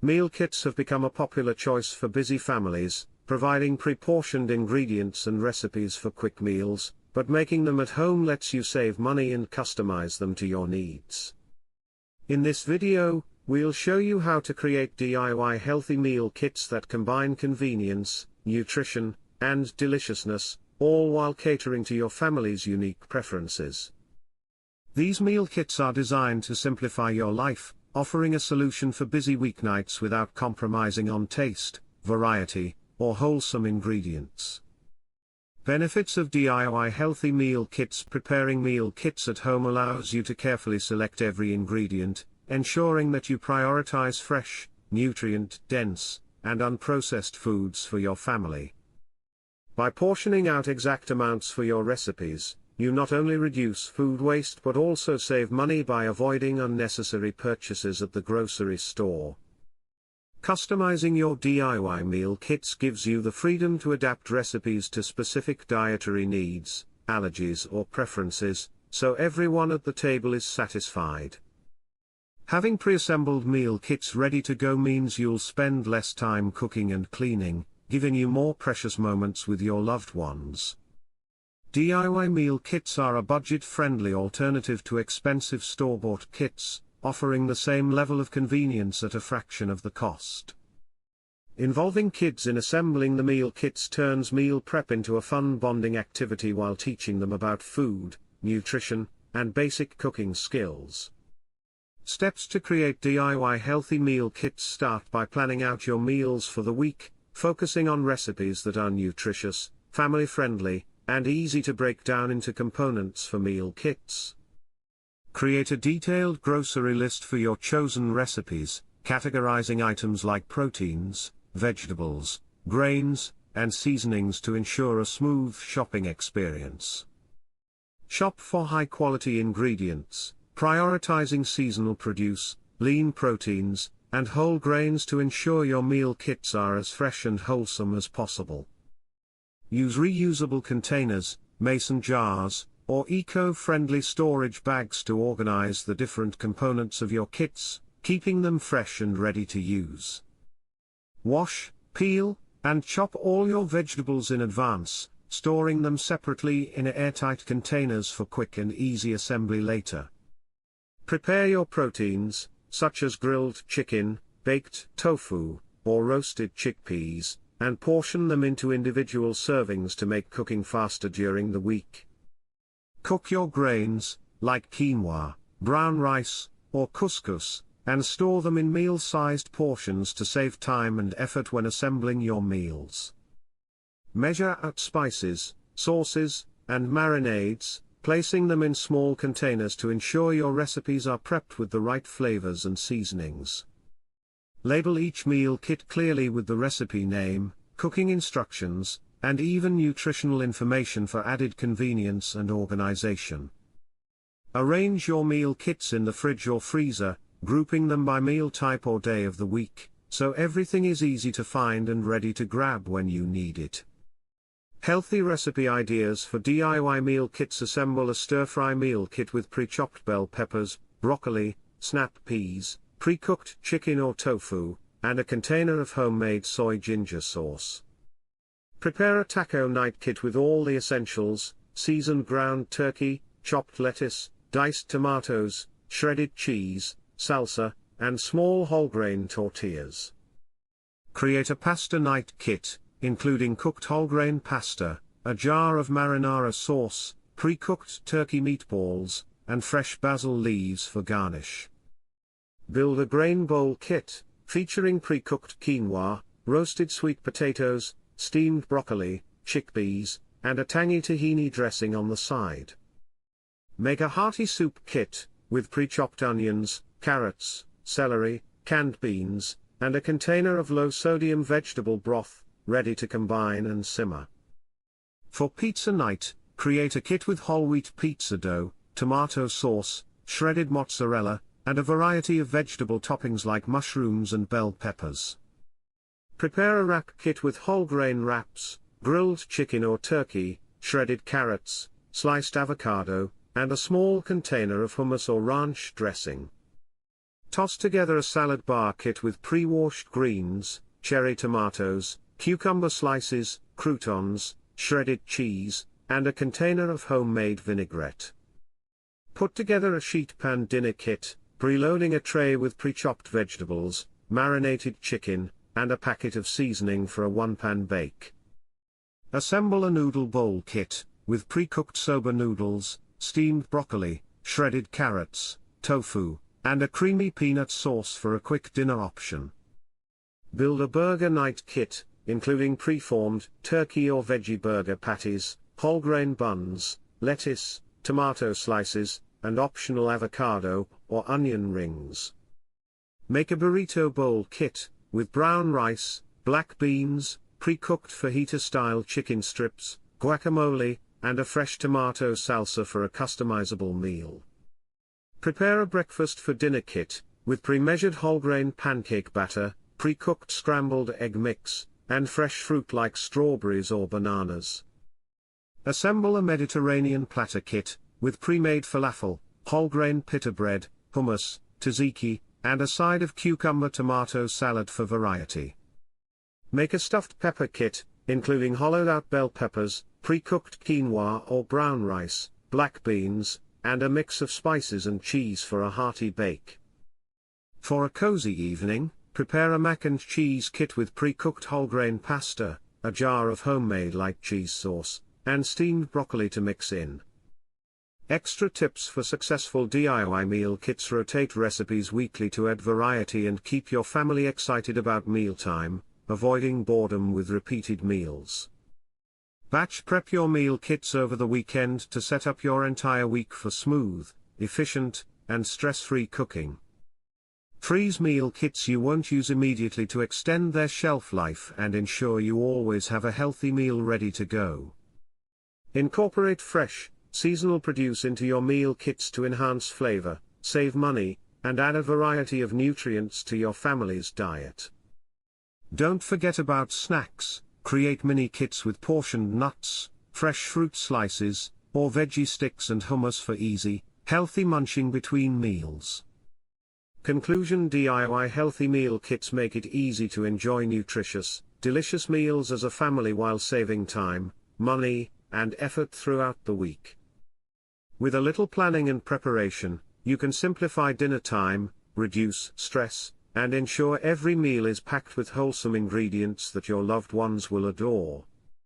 Meal kits have become a popular choice for busy families, providing pre-portioned ingredients and recipes for quick meals, but making them at home lets you save money and customize them to your needs. In this video, we'll show you how to create DIY healthy meal kits that combine convenience, nutrition, and deliciousness, all while catering to your family's unique preferences. These meal kits are designed to simplify your life, offering a solution for busy weeknights without compromising on taste, variety, or wholesome ingredients. Benefits of DIY healthy meal kits. Preparing meal kits at home allows you to carefully select every ingredient, ensuring that you prioritize fresh, nutrient-dense, and unprocessed foods for your family. By portioning out exact amounts for your recipes, you not only reduce food waste but also save money by avoiding unnecessary purchases at the grocery store. Customizing your DIY meal kits gives you the freedom to adapt recipes to specific dietary needs, allergies or preferences, so everyone at the table is satisfied. Having pre-assembled meal kits ready to go means you'll spend less time cooking and cleaning, giving you more precious moments with your loved ones. DIY meal kits are a budget-friendly alternative to expensive store-bought kits, offering the same level of convenience at a fraction of the cost. Involving kids in assembling the meal kits turns meal prep into a fun bonding activity while teaching them about food, nutrition, and basic cooking skills. Steps to create DIY healthy meal kits. Start by planning out your meals for the week, focusing on recipes that are nutritious, family-friendly, and easy to break down into components for meal kits. Create a detailed grocery list for your chosen recipes, categorizing items like proteins, vegetables, grains, and seasonings to ensure a smooth shopping experience. Shop for high-quality ingredients, prioritizing seasonal produce, lean proteins, and whole grains to ensure your meal kits are as fresh and wholesome as possible. Use reusable containers, mason jars, or eco-friendly storage bags to organize the different components of your kits, keeping them fresh and ready to use. Wash, peel, and chop all your vegetables in advance, storing them separately in airtight containers for quick and easy assembly later. Prepare your proteins, such as grilled chicken, baked tofu, or roasted chickpeas, and portion them into individual servings to make cooking faster during the week. Cook your grains, like quinoa, brown rice, or couscous, and store them in meal-sized portions to save time and effort when assembling your meals. Measure out spices, sauces, and marinades, placing them in small containers to ensure your recipes are prepped with the right flavors and seasonings. Label each meal kit clearly with the recipe name, cooking instructions, and even nutritional information for added convenience and organization. Arrange your meal kits in the fridge or freezer, grouping them by meal type or day of the week, so everything is easy to find and ready to grab when you need it. Healthy recipe ideas for DIY meal kits. Assemble a stir-fry meal kit with pre-chopped bell peppers, broccoli, snap peas, pre-cooked chicken or tofu, and a container of homemade soy ginger sauce. Prepare a taco night kit with all the essentials: seasoned ground turkey, chopped lettuce, diced tomatoes, shredded cheese, salsa, and small whole-grain tortillas. Create a pasta night kit, including cooked whole-grain pasta, a jar of marinara sauce, pre-cooked turkey meatballs, and fresh basil leaves for garnish. Build a grain bowl kit, featuring pre-cooked quinoa, roasted sweet potatoes, steamed broccoli, chickpeas, and a tangy tahini dressing on the side. Make a hearty soup kit, with pre-chopped onions, carrots, celery, canned beans, and a container of low-sodium vegetable broth, ready to combine and simmer. For pizza night, create a kit with whole wheat pizza dough, tomato sauce, shredded mozzarella, and a variety of vegetable toppings like mushrooms and bell peppers. Prepare a wrap kit with whole grain wraps, grilled chicken or turkey, shredded carrots, sliced avocado, and a small container of hummus or ranch dressing. Toss together a salad bar kit with pre-washed greens, cherry tomatoes, cucumber slices, croutons, shredded cheese, and a container of homemade vinaigrette. Put together a sheet pan dinner kit, preloading a tray with pre-chopped vegetables, marinated chicken, and a packet of seasoning for a one-pan bake. Assemble a noodle bowl kit, with pre-cooked soba noodles, steamed broccoli, shredded carrots, tofu, and a creamy peanut sauce for a quick dinner option. Build a burger night kit, including pre-formed turkey or veggie burger patties, whole grain buns, lettuce, tomato slices, and optional avocado or onion rings. Make a burrito bowl kit, with brown rice, black beans, pre-cooked fajita-style chicken strips, guacamole, and a fresh tomato salsa for a customizable meal. Prepare a breakfast for dinner kit, with pre-measured whole grain pancake batter, pre-cooked scrambled egg mix, and fresh fruit like strawberries or bananas. Assemble a Mediterranean platter kit, with pre-made falafel, whole grain pita bread, hummus, tzatziki, and a side of cucumber tomato salad for variety. Make a stuffed pepper kit, including hollowed-out bell peppers, pre-cooked quinoa or brown rice, black beans, and a mix of spices and cheese for a hearty bake. For a cozy evening, prepare a mac and cheese kit with pre-cooked whole grain pasta, a jar of homemade light cheese sauce, and steamed broccoli to mix in. Extra tips for successful DIY meal kits: rotate recipes weekly to add variety and keep your family excited about mealtime, avoiding boredom with repeated meals. Batch prep your meal kits over the weekend to set up your entire week for smooth, efficient, and stress-free cooking. Freeze meal kits you won't use immediately to extend their shelf life and ensure you always have a healthy meal ready to go. Incorporate fresh, seasonal produce into your meal kits to enhance flavor, save money, and add a variety of nutrients to your family's diet. Don't forget about snacks. Create mini kits with portioned nuts, fresh fruit slices, or veggie sticks and hummus for easy, healthy munching between meals. Conclusion: DIY healthy meal kits make it easy to enjoy nutritious, delicious meals as a family while saving time, money, and effort throughout the week. With a little planning and preparation, you can simplify dinner time, reduce stress, and ensure every meal is packed with wholesome ingredients that your loved ones will adore.